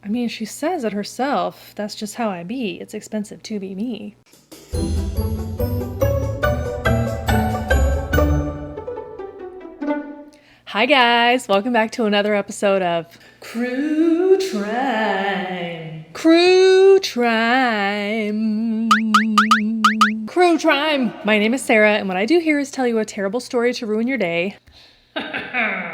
I mean, she says it herself. That's just how I be. It's expensive to be me. Hi guys, welcome back to another episode of Crue Trime. Crue Trime. Crue Trime. My name is Sarah, and what I do here is tell you a terrible story to ruin your day.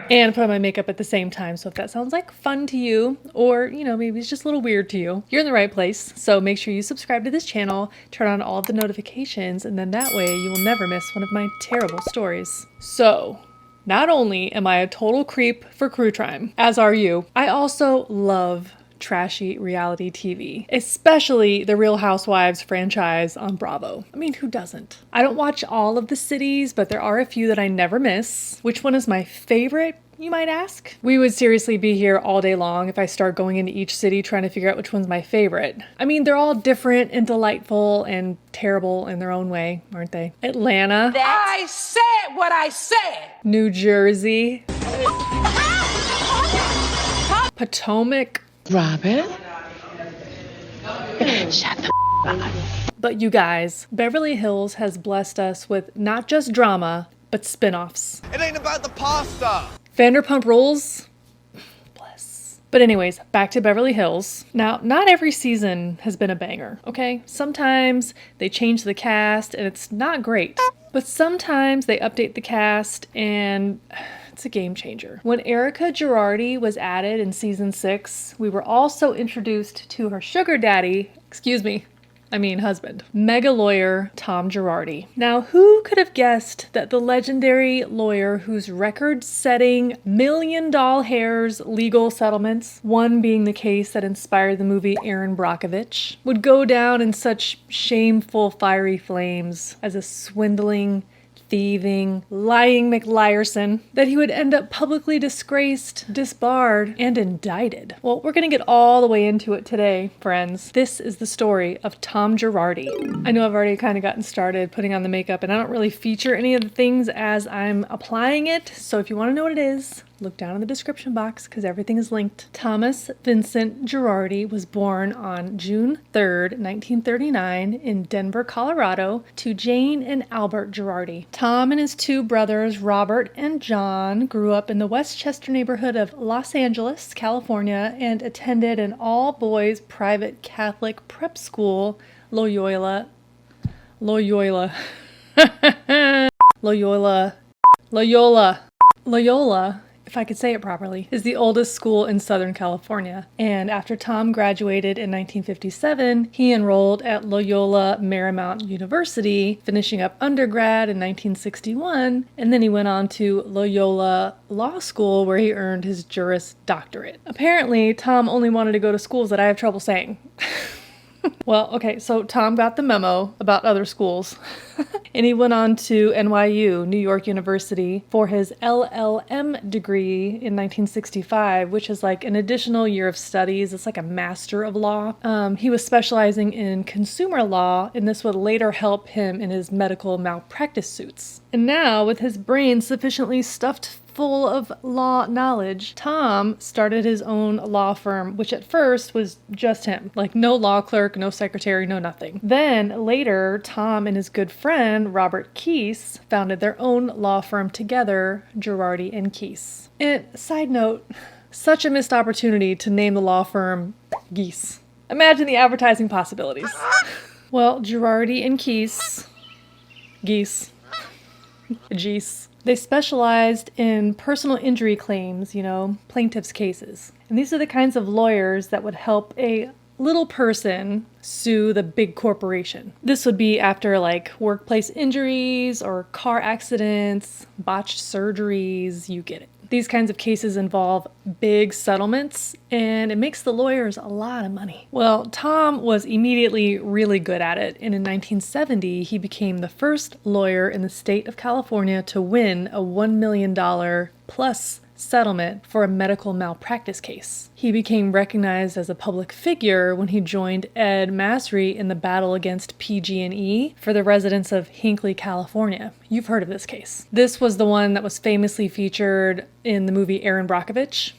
And put on my makeup at the same time. So if that sounds like fun to you, or, maybe it's just a little weird to you, you're in the right place. So make sure you subscribe to this channel, turn on all of the notifications, and then that way you will never miss one of my terrible stories. So, not only am I a total creep for Crue Trime, as are you, I also love trashy reality TV, especially the Real Housewives franchise on Bravo. I mean, who doesn't? I don't watch all of the cities, but there are a few that I never miss. Which one is my favorite, you might ask? We would seriously be here all day long if I start going into each city trying to figure out which one's my favorite. I mean, they're all different and delightful and terrible in their own way, aren't they? Atlanta. I said what I said. New Jersey. Potomac. Robin? Shut the up. But you guys, Beverly Hills has blessed us with not just drama, but spin-offs. It ain't about the pasta. Vanderpump Rules? Bless. But anyways, back to Beverly Hills. Now, not every season has been a banger, okay? Sometimes they change the cast and it's not great. But sometimes they update the cast and it's a game changer. When Erica Girardi was added in season 6, we were also introduced to her sugar daddy, husband, mega lawyer Tom Girardi. Now, who could have guessed that the legendary lawyer whose record-setting million-dollar hairs legal settlements, one being the case that inspired the movie Erin Brockovich, would go down in such shameful fiery flames as a swindling, thieving, lying McLiarson, that he would end up publicly disgraced, disbarred, and indicted. Well, we're gonna get all the way into it today, friends. This is the story of Tom Girardi. I know I've already kind of gotten started putting on the makeup, and I don't really feature any of the things as I'm applying it, so if you want to know what it is, look down in the description box because everything is linked. Thomas Vincent Girardi was born on June 3rd, 1939 in Denver, Colorado to Jane and Albert Girardi. Tom and his two brothers, Robert and John, grew up in the Westchester neighborhood of Los Angeles, California, and attended an all-boys private Catholic prep school, Loyola, if I could say it properly, is the oldest school in Southern California. And after Tom graduated in 1957, he enrolled at Loyola Marymount University, finishing up undergrad in 1961, and then he went on to Loyola Law School where he earned his Juris Doctorate. Apparently, Tom only wanted to go to schools that I have trouble saying. Well, okay, so Tom got the memo about other schools, and he went on to NYU, New York University, for his LLM degree in 1965, which is like an additional year of studies. It's like a Master of Law. He was specializing in consumer law, and this would later help him in his medical malpractice suits. And now, with his brain sufficiently stuffed full of law knowledge, Tom started his own law firm, which at first was just him. Like no law clerk, no secretary, no nothing. Then later, Tom and his good friend, Robert Keese, founded their own law firm together, Girardi and Keese. And side note, such a missed opportunity to name the law firm Geese. Imagine the advertising possibilities. Well, Girardi and Keese, Geese, Geese. They specialized in personal injury claims, plaintiff's cases. And these are the kinds of lawyers that would help a little person sue the big corporation. This would be after like workplace injuries or car accidents, botched surgeries, you get it. These kinds of cases involve big settlements, and it makes the lawyers a lot of money. Well, Tom was immediately really good at it, and in 1970, he became the first lawyer in the state of California to win a $1 million plus settlement for a medical malpractice case. He became recognized as a public figure when he joined Ed Masry in the battle against PG&E for the residents of Hinckley, California. You've heard of this case. This was the one that was famously featured in the movie Erin Brockovich.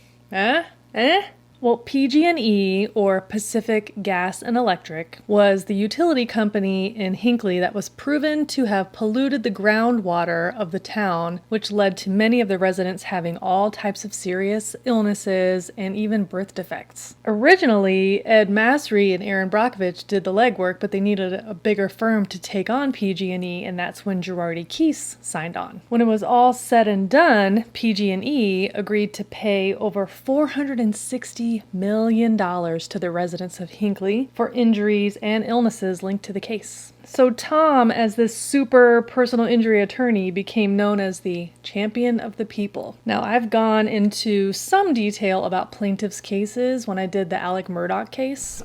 Well, PG&E, or Pacific Gas and Electric, was the utility company in Hinckley that was proven to have polluted the groundwater of the town, which led to many of the residents having all types of serious illnesses and even birth defects. Originally, Ed Masry and Aaron Brockovich did the legwork, but they needed a bigger firm to take on PG&E, and that's when Girardi Keese signed on. When it was all said and done, PG&E agreed to pay over $460 million to the residents of Hinckley for injuries and illnesses linked to the case. So Tom, as this super personal injury attorney, became known as the champion of the people. Now, I've gone into some detail about plaintiffs' cases when I did the Alec Murdaugh case.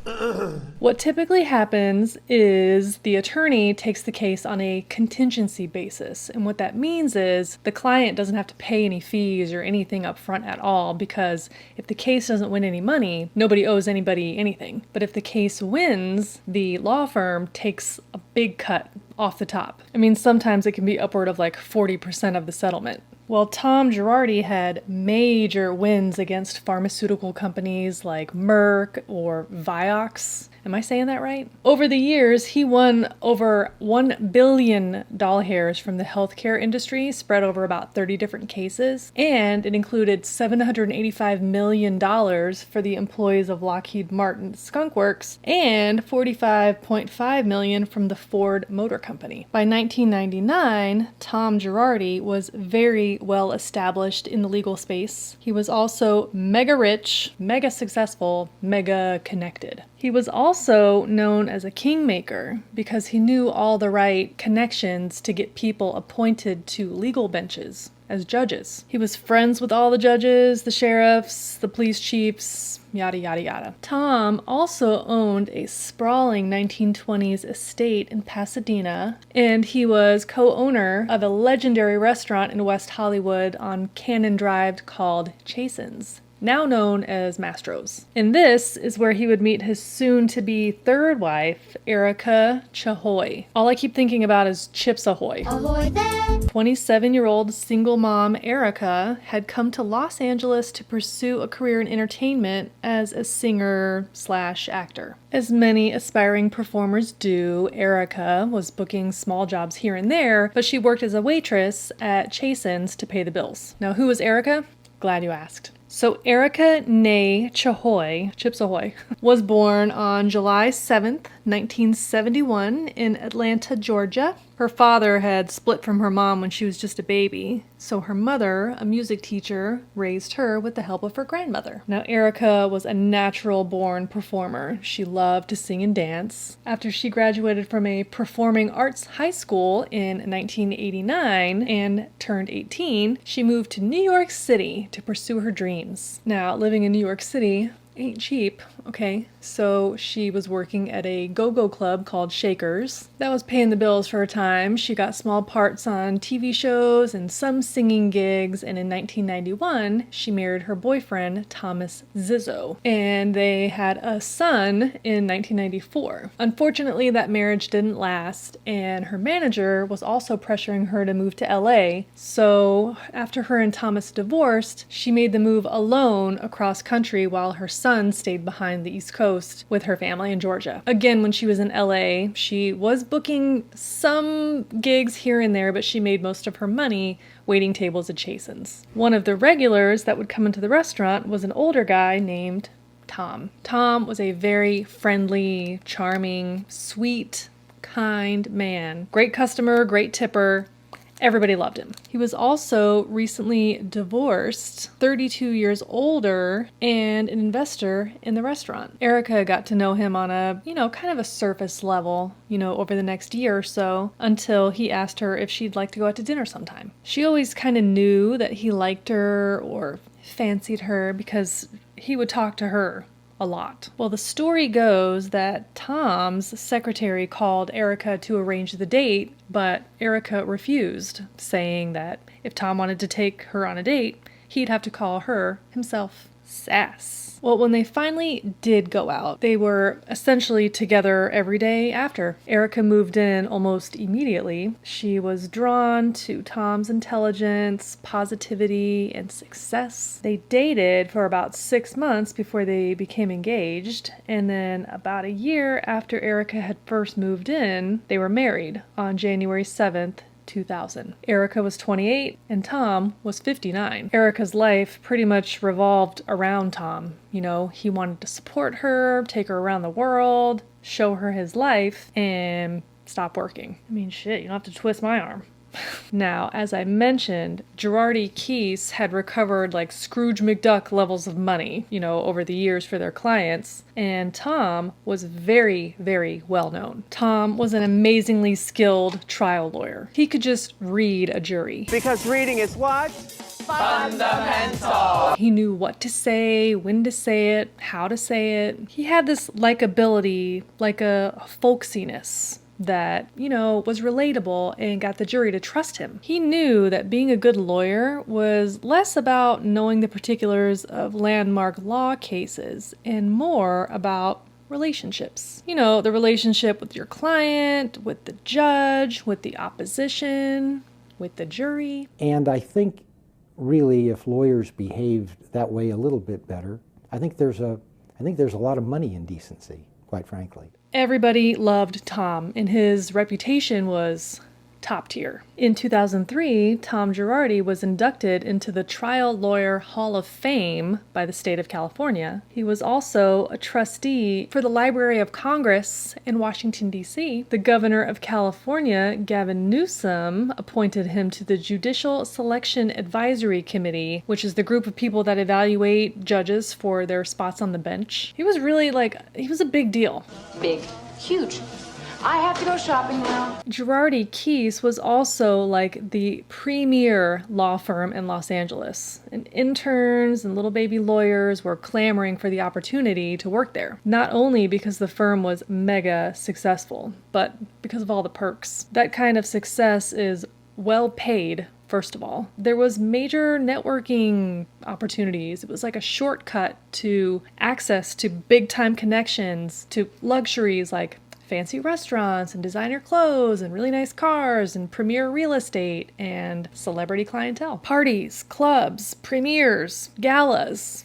What typically happens is the attorney takes the case on a contingency basis. And what that means is the client doesn't have to pay any fees or anything up front at all, because if the case doesn't win any money, nobody owes anybody anything. But if the case wins, the law firm takes a big cut off the top. I mean, sometimes it can be upward of like 40% of the settlement. Well, Tom Girardi had major wins against pharmaceutical companies like Merck or Vioxx. Am I saying that right? Over the years, he won over $1 billion from the healthcare industry, spread over about 30 different cases, and it included $785 million for the employees of Lockheed Martin Skunk Works and $45.5 million from the Ford Motor Company. By 1999, Tom Girardi was very well established in the legal space. He was also mega rich, mega successful, mega connected. He was also known as a kingmaker because he knew all the right connections to get people appointed to legal benches as judges. He was friends with all the judges, the sheriffs, the police chiefs, yada yada yada. Tom also owned a sprawling 1920s estate in Pasadena, and he was co-owner of a legendary restaurant in West Hollywood on Cannon Drive called Chasen's, now known as Mastro's. And this is where he would meet his soon-to-be third wife, Erica Chahoy. All I keep thinking about is Chips Ahoy. Ahoy there! 27-year-old single mom Erica had come to Los Angeles to pursue a career in entertainment as a singer/actor. As many aspiring performers do, Erica was booking small jobs here and there, but she worked as a waitress at Chasen's to pay the bills. Now, who was Erica? Glad you asked. So Erica Nay Chahoy, Chips Ahoy, was born on July 7th, 1971 in Atlanta, Georgia. Her father had split from her mom when she was just a baby, so her mother, a music teacher, raised her with the help of her grandmother. Now, Erica was a natural-born performer. She loved to sing and dance. After she graduated from a performing arts high school in 1989 and turned 18, she moved to New York City to pursue her dreams. Now, living in New York City ain't cheap, okay? So she was working at a go-go club called Shakers. That was paying the bills for a time. She got small parts on TV shows and some singing gigs, and in 1991, she married her boyfriend, Thomas Zizzo, and they had a son in 1994. Unfortunately, that marriage didn't last, and her manager was also pressuring her to move to LA, so after her and Thomas divorced, she made the move alone across country while her son stayed behind the East Coast with her family in Georgia. Again, when she was in LA, she was booking some gigs here and there, but she made most of her money waiting tables at Chasen's. One of the regulars that would come into the restaurant was an older guy named Tom. Tom was a very friendly, charming, sweet, kind man. Great customer, great tipper. Everybody loved him. He was also recently divorced, 32 years older, and an investor in the restaurant. Erica got to know him on a, kind of a surface level, over the next year or so, until he asked her if she'd like to go out to dinner sometime. She always kind of knew that he liked her or fancied her because he would talk to her a lot. Well, the story goes that Tom's secretary called Erica to arrange the date, but Erica refused, saying that if Tom wanted to take her on a date, he'd have to call her himself. Sass. Well, when they finally did go out, they were essentially together every day after. Erica moved in almost immediately. She was drawn to Tom's intelligence, positivity, and success. They dated for about 6 months before they became engaged, and then about a year after Erica had first moved in, they were married on January 7th, 2000. Erica was 28 and Tom was 59. Erica's life pretty much revolved around Tom. You know, he wanted to support her, take her around the world, show her his life, and stop working. I mean, shit, you don't have to twist my arm. Now, as I mentioned, Girardi Keese had recovered like Scrooge McDuck levels of money, you know, over the years for their clients, and Tom was very, very well known. Tom was an amazingly skilled trial lawyer. He could just read a jury. Because reading is what? Fundamental. He knew what to say, when to say it, how to say it. He had this likability, like a folksiness that, you know, was relatable and got the jury to trust him. He knew that being a good lawyer was less about knowing the particulars of landmark law cases and more about relationships. You know, the relationship with your client, with the judge, with the opposition, with the jury. And I think really if lawyers behaved that way a little bit better, I think there's a lot of money in decency, quite frankly. Everybody loved Tom, and his reputation was top tier. In 2003, Tom Girardi was inducted into the Trial Lawyer Hall of Fame by the state of California. He was also a trustee for the Library of Congress in Washington, D.C. The governor of California, Gavin Newsom, appointed him to the Judicial Selection Advisory Committee, which is the group of people that evaluate judges for their spots on the bench. He was really he was a big deal. Big, huge. I have to go shopping now. Girardi Keese was also like the premier law firm in Los Angeles, and interns and little baby lawyers were clamoring for the opportunity to work there. Not only because the firm was mega successful, but because of all the perks. That kind of success is well paid. First of all, there was major networking opportunities. It was like a shortcut to access to big-time connections, to luxuries like fancy restaurants and designer clothes and really nice cars and premier real estate and celebrity clientele. Parties, clubs, premieres, galas.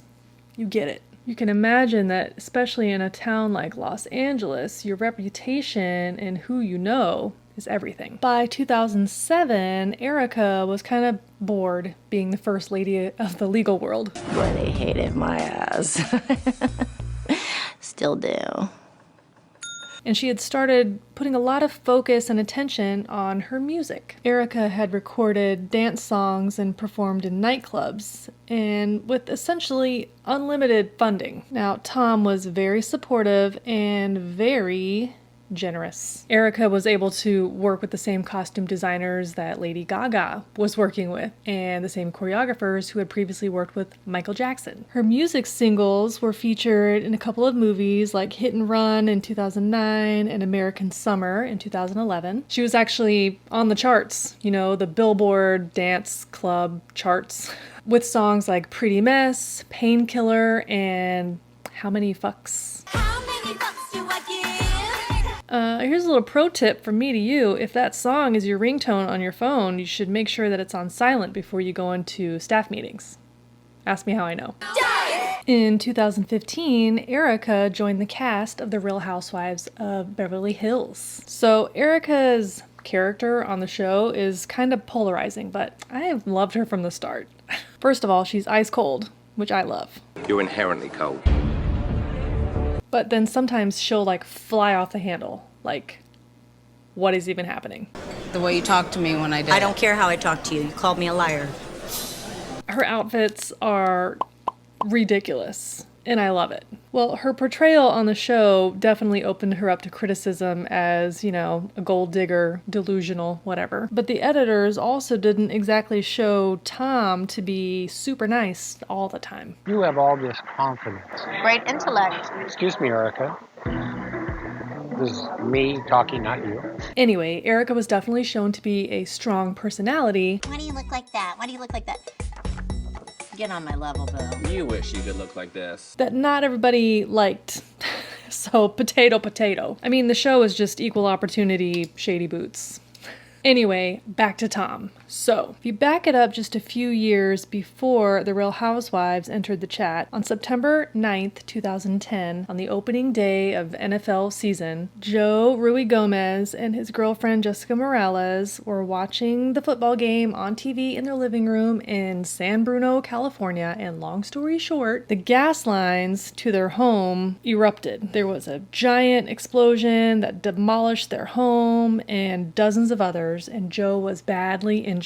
You get it. You can imagine that, especially in a town like Los Angeles, your reputation and who you know is everything. By 2007, Erica was kind of bored being the first lady of the legal world. Boy, they hated my ass. Still do. And she had started putting a lot of focus and attention on her music. Erica had recorded dance songs and performed in nightclubs, and with essentially unlimited funding. Now, Tom was very supportive and very generous. Erica was able to work with the same costume designers that Lady Gaga was working with, and the same choreographers who had previously worked with Michael Jackson. Her music singles were featured in a couple of movies like Hit and Run in 2009 and American Summer in 2011. She was actually on the charts, you know, the Billboard Dance Club charts, with songs like Pretty Mess, Painkiller, and How Many Fucks? How many fucks do I give? Here's a little pro tip from me to you. If that song is your ringtone on your phone, you should make sure that it's on silent before you go into staff meetings. Ask me how I know. In 2015, Erica joined the cast of The Real Housewives of Beverly Hills. So Erica's character on the show is kind of polarizing, but I have loved her from the start. First of all, she's ice cold, which I love. You're inherently cold. But then sometimes she'll fly off the handle. What is even happening? The way you talked to me when I did. I don't care how I talk to you. You called me a liar. Her outfits are ridiculous, and I love it. Well, her portrayal on the show definitely opened her up to criticism as, a gold digger, delusional, whatever. But the editors also didn't exactly show Tom to be super nice all the time. You have all this confidence. Great intellect. Excuse me, Erica. This is me talking, not you. Anyway, Erica was definitely shown to be a strong personality. Why do you look like that? Why do you look like that? Get on my level, Bill. You wish you could look like this. that not everybody liked. So, potato. I mean, the show is just equal opportunity shady boots. Anyway, back to Tom. So, if you back it up just a few years before The Real Housewives entered the chat, on September 9th, 2010, on the opening day of NFL season, Joe Rui Gomez and his girlfriend Jessica Morales were watching the football game on TV in their living room in San Bruno, California, and long story short, the gas lines to their home erupted. There was a giant explosion that demolished their home and dozens of others, and Joe was badly injured.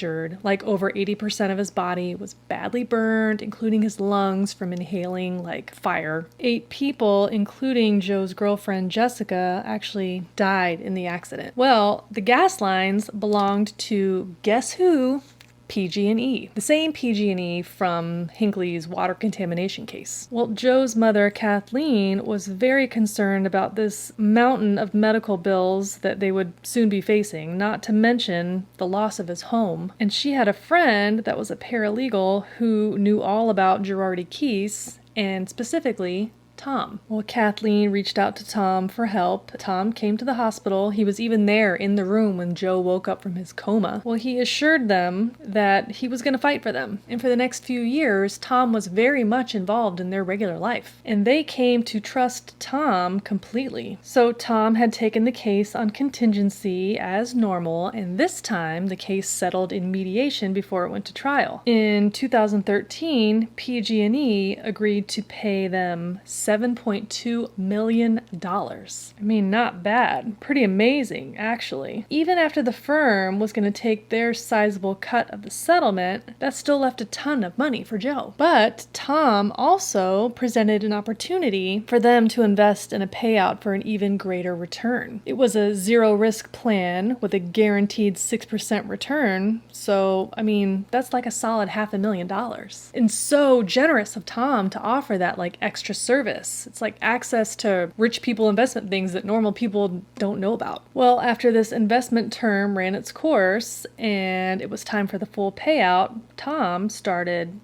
Like over 80% of his body was badly burned, including his lungs from inhaling like fire. 8 people, including Joe's girlfriend Jessica, actually died in the accident. Well, the gas lines belonged to guess who? PG&E, the same PG&E from Hinckley's water contamination case. Well, Joe's mother, Kathleen, was very concerned about this mountain of medical bills that they would soon be facing, not to mention the loss of his home. And she had a friend that was a paralegal who knew all about Girardi case, and specifically Tom. Well, Kathleen reached out to Tom for help. Tom came to the hospital. He was even there in the room when Joe woke up from his coma. Well, he assured them that he was going to fight for them. And for the next few years, Tom was very much involved in their regular life. And they came to trust Tom completely. So Tom had taken the case on contingency as normal, and this time the case settled in mediation before it went to trial. In 2013, PG&E agreed to pay them $7.2 million. I mean, not bad. Pretty amazing, actually. Even after the firm was going to take their sizable cut of the settlement, that still left a ton of money for Joe. But Tom also presented an opportunity for them to invest in a payout for an even greater return. It was a zero-risk plan with a guaranteed 6% return, so, I mean, that's like a solid $500,000. And so generous of Tom to offer that, like, extra service. It's like access to rich people investment things that normal people don't know about. Well, after this investment term ran its course and it was time for the full payout, Tom started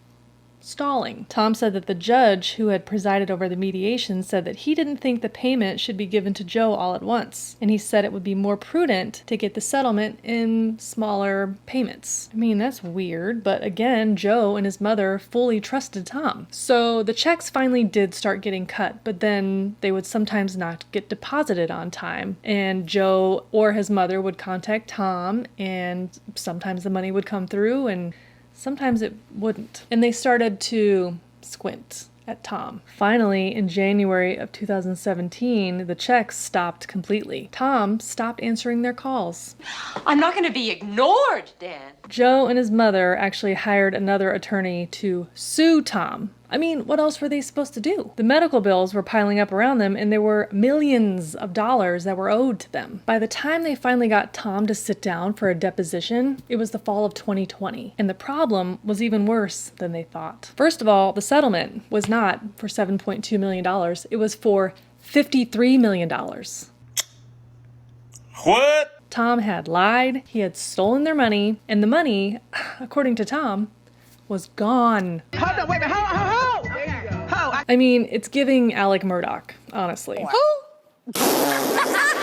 stalling. Tom said that the judge who had presided over the mediation said that he didn't think the payment should be given to Joe all at once, and he said it would be more prudent to get the settlement in smaller payments. I mean, that's weird, but again, Joe and his mother fully trusted Tom. So the checks finally did start getting cut, but then they would sometimes not get deposited on time, and Joe or his mother would contact Tom, and sometimes the money would come through, and sometimes it wouldn't. And they started to squint at Tom. Finally, in January of 2017, the checks stopped completely. Tom stopped answering their calls. I'm not going to be ignored, Dan. Joe and his mother actually hired another attorney to sue Tom. I mean, what else were they supposed to do? The medical bills were piling up around them, and there were millions of dollars that were owed to them. By the time they finally got Tom to sit down for a deposition, it was the fall of 2020, and the problem was even worse than they thought. First of all, the settlement was not for $7.2 million. It was for $53 million. What? Tom had lied, he had stolen their money, and the money, according to Tom, was gone. Hold on, wait a minute. Hold. There you go. I mean, it's giving Alec Murdoch, honestly.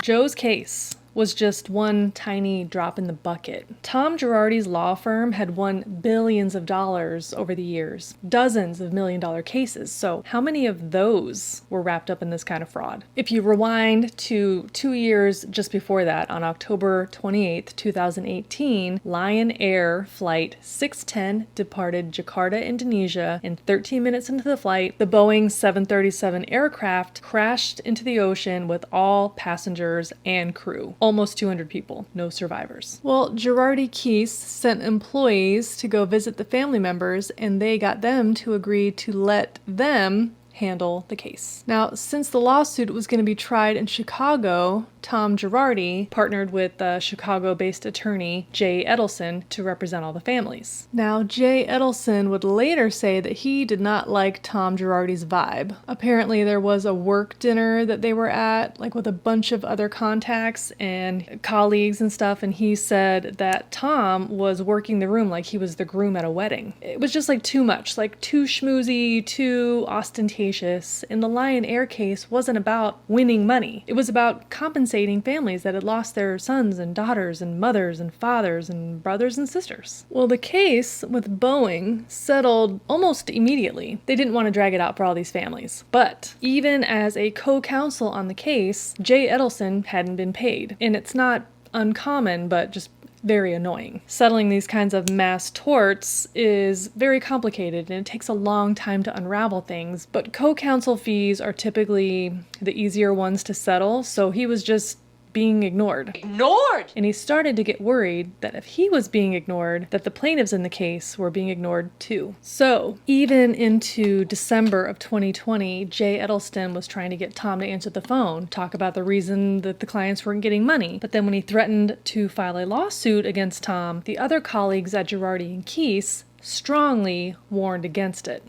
Joe's case was just one tiny drop in the bucket. Tom Girardi's law firm had won billions of dollars over the years, dozens of million-dollar cases, so how many of those were wrapped up in this kind of fraud? If you rewind to 2 years just before that, on October 28th, 2018, Lion Air Flight 610 departed Jakarta, Indonesia, and 13 minutes into the flight, the Boeing 737 aircraft crashed into the ocean with all passengers and crew. Almost 200 people, no survivors. Well, Girardi Keese sent employees to go visit the family members, and they got them to agree to let them handle the case. Now, since the lawsuit was going to be tried in Chicago, Tom Girardi partnered with the Chicago-based attorney Jay Edelson to represent all the families. Now, Jay Edelson would later say that he did not like Tom Girardi's vibe. Apparently, there was a work dinner that they were at, like with a bunch of other contacts and colleagues and stuff, and he said that Tom was working the room like he was the groom at a wedding. It was just like too much, like too schmoozy, too ostentatious, and the Lion Air case wasn't about winning money. It was about compensating families that had lost their sons and daughters and mothers and fathers and brothers and sisters. Well, the case with Boeing settled almost immediately. They didn't want to drag it out for all these families. But even as a co-counsel on the case, Jay Edelson hadn't been paid. And it's not uncommon, but just very annoying. Settling these kinds of mass torts is very complicated and it takes a long time to unravel things, but co-counsel fees are typically the easier ones to settle, so he was just being ignored. Ignored? And he started to get worried that if he was being ignored, that the plaintiffs in the case were being ignored too. So, even into December of 2020, Jay Edelson was trying to get Tom to answer the phone, talk about the reason that the clients weren't getting money. But then when he threatened to file a lawsuit against Tom, the other colleagues at Girardi and Keese strongly warned against it.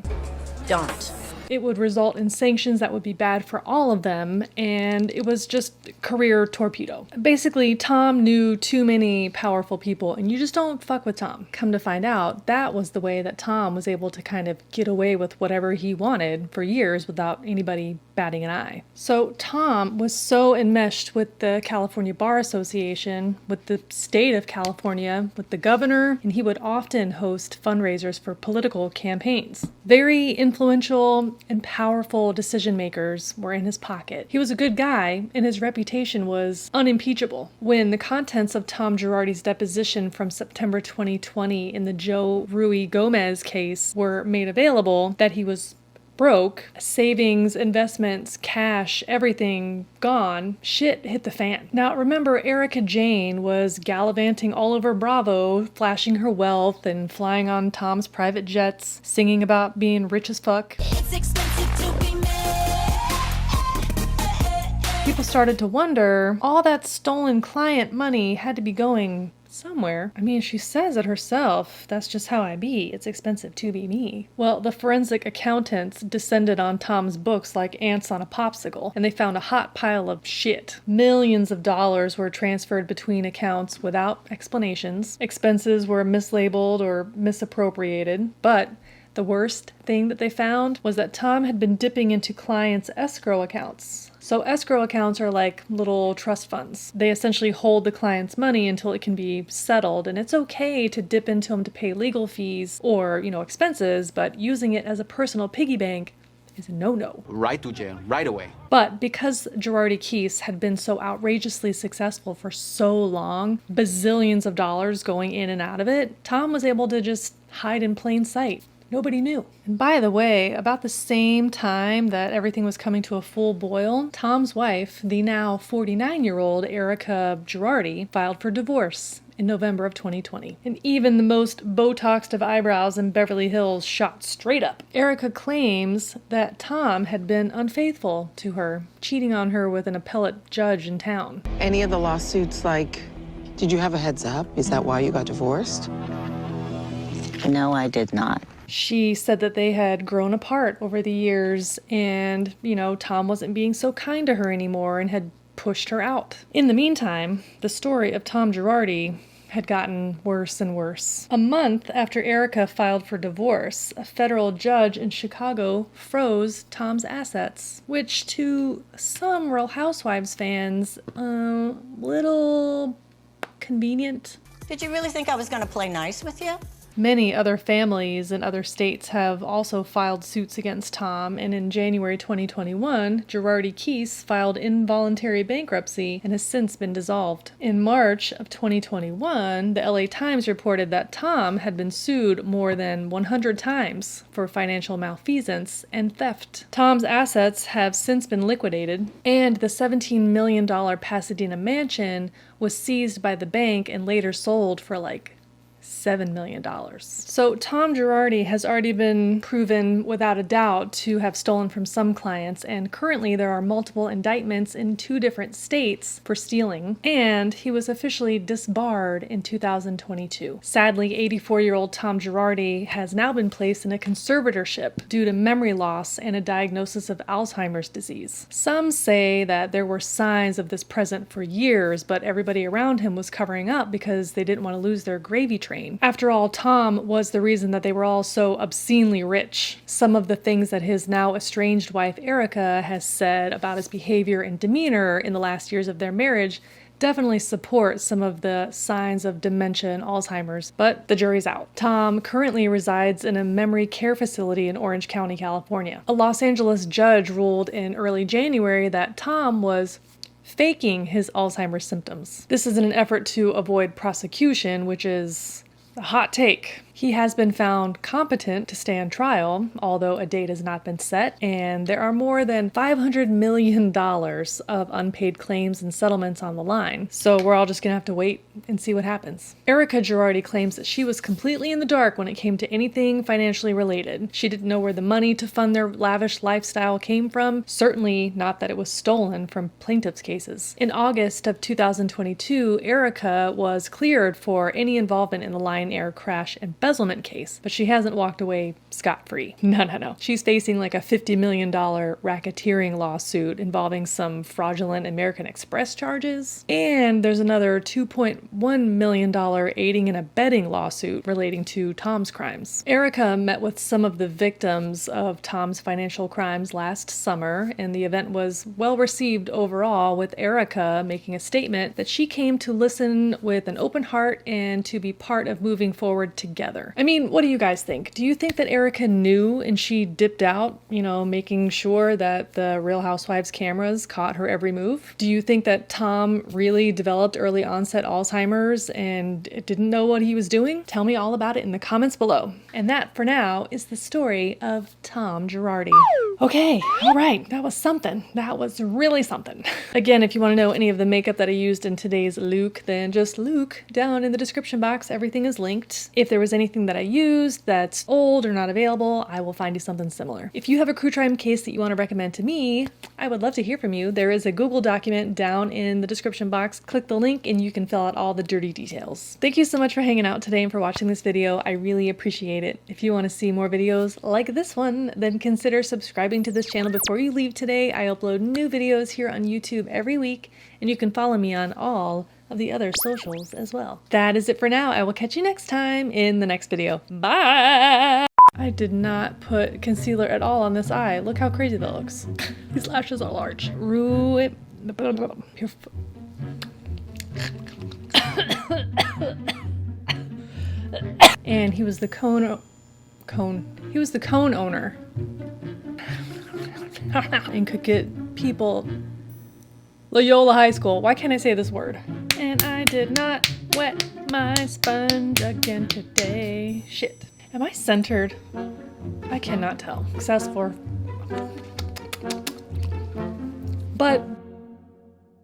Don't. It would result in sanctions that would be bad for all of them, and it was just career torpedo. Basically, Tom knew too many powerful people, and you just don't fuck with Tom. Come to find out, that was the way that Tom was able to kind of get away with whatever he wanted for years without anybody batting an eye. So Tom was so enmeshed with the California Bar Association, with the state of California, with the governor, and he would often host fundraisers for political campaigns. Very influential and powerful decision makers were in his pocket. He was a good guy, and his reputation was unimpeachable. When the contents of Tom Girardi's deposition from September 2020 in the Joe Ruy Gomez case were made available, that he was broke, savings, investments, cash, everything gone, shit hit the fan. Now remember, Erica Jane was gallivanting all over Bravo, flashing her wealth and flying on Tom's private jets, singing about being rich as fuck. It's expensive to be People started to wonder, all that stolen client money had to be going somewhere. I mean, she says it herself. That's just how I be. It's expensive to be me. Well, the forensic accountants descended on Tom's books like ants on a popsicle, and they found a hot pile of shit. Millions of dollars were transferred between accounts without explanations. Expenses were mislabeled or misappropriated, but the worst thing that they found was that Tom had been dipping into clients' escrow accounts. So escrow accounts are like little trust funds. They essentially hold the client's money until it can be settled, and it's okay to dip into them to pay legal fees or, expenses, but using it as a personal piggy bank is a no-no. Right to jail, right away. But because Girardi Keese had been so outrageously successful for so long, bazillions of dollars going in and out of it, Tom was able to just hide in plain sight. Nobody knew. And by the way, about the same time that everything was coming to a full boil, Tom's wife, the now 49-year-old Erica Girardi, filed for divorce in November of 2020. And even the most Botoxed of eyebrows in Beverly Hills shot straight up. Erica claims that Tom had been unfaithful to her, cheating on her with an appellate judge in town. Any of the lawsuits, did you have a heads up? Is that why you got divorced? No, I did not. She said that they had grown apart over the years and, Tom wasn't being so kind to her anymore and had pushed her out. In the meantime, the story of Tom Girardi had gotten worse and worse. A month after Erica filed for divorce, a federal judge in Chicago froze Tom's assets, which to some Real Housewives fans, little convenient. Did you really think I was going to play nice with you? Many other families in other states have also filed suits against Tom, and in January 2021, Girardi Keese filed involuntary bankruptcy and has since been dissolved. In March of 2021, the LA Times reported that Tom had been sued more than 100 times for financial malfeasance and theft. Tom's assets have since been liquidated, and the $17 million Pasadena mansion was seized by the bank and later sold for $7 million. So Tom Girardi has already been proven without a doubt to have stolen from some clients, and currently there are multiple indictments in 2 different states for stealing, and he was officially disbarred in 2022. Sadly, 84-year-old Tom Girardi has now been placed in a conservatorship due to memory loss and a diagnosis of Alzheimer's disease. Some say that there were signs of this present for years, but everybody around him was covering up because they didn't want to lose their gravy train. After all, Tom was the reason that they were all so obscenely rich. Some of the things that his now estranged wife Erica has said about his behavior and demeanor in the last years of their marriage definitely support some of the signs of dementia and Alzheimer's, but the jury's out. Tom currently resides in a memory care facility in Orange County, California. A Los Angeles judge ruled in early January that Tom was faking his Alzheimer's symptoms. This is in an effort to avoid prosecution, which is a hot take. He has been found competent to stand trial, although a date has not been set, and there are more than $500 million of unpaid claims and settlements on the line. So we're all just gonna have to wait and see what happens. Erica Girardi claims that she was completely in the dark when it came to anything financially related. She didn't know where the money to fund their lavish lifestyle came from, certainly not that it was stolen from plaintiffs' cases. In August of 2022, Erica was cleared for any involvement in the Lion Air crash and embezzlement case, but she hasn't walked away scot-free. No. She's facing like a $50 million racketeering lawsuit involving some fraudulent American Express charges, and there's another $2.1 million aiding and abetting lawsuit relating to Tom's crimes. Erica met with some of the victims of Tom's financial crimes last summer, and the event was well received overall, with Erica making a statement that she came to listen with an open heart and to be part of moving forward together. I mean, what do you guys think? Do you think that Erica knew and she dipped out, making sure that the Real Housewives cameras caught her every move? Do you think that Tom really developed early onset Alzheimer's and didn't know what he was doing? Tell me all about it in the comments below. And that, for now, is the story of Tom Girardi. Okay, all right, that was something. That was really something. Again, if you want to know any of the makeup that I used in today's look, then just look down in the description box. Everything is linked. If there was anything that I used that's old or not available, I will find you something similar. If you have a Crue Trime case that you want to recommend to me, I would love to hear from you. There is a Google document down in the description box. Click the link and you can fill out all the dirty details. Thank you so much for hanging out today and for watching this video. I really appreciate it. If you want to see more videos like this one, then consider subscribing to this channel before you leave today. I upload new videos here on YouTube every week, and you can follow me on all of the other socials as well. That is it for now. I will catch you next time in the next video. Bye! I did not put concealer at all on this eye. Look how crazy that looks. These lashes are large. And he was the cone owner. And could get people Loyola High School. Why can't I say this word? And I did not wet my sponge again today. Shit. Am I centered? I cannot tell. Because that's for... But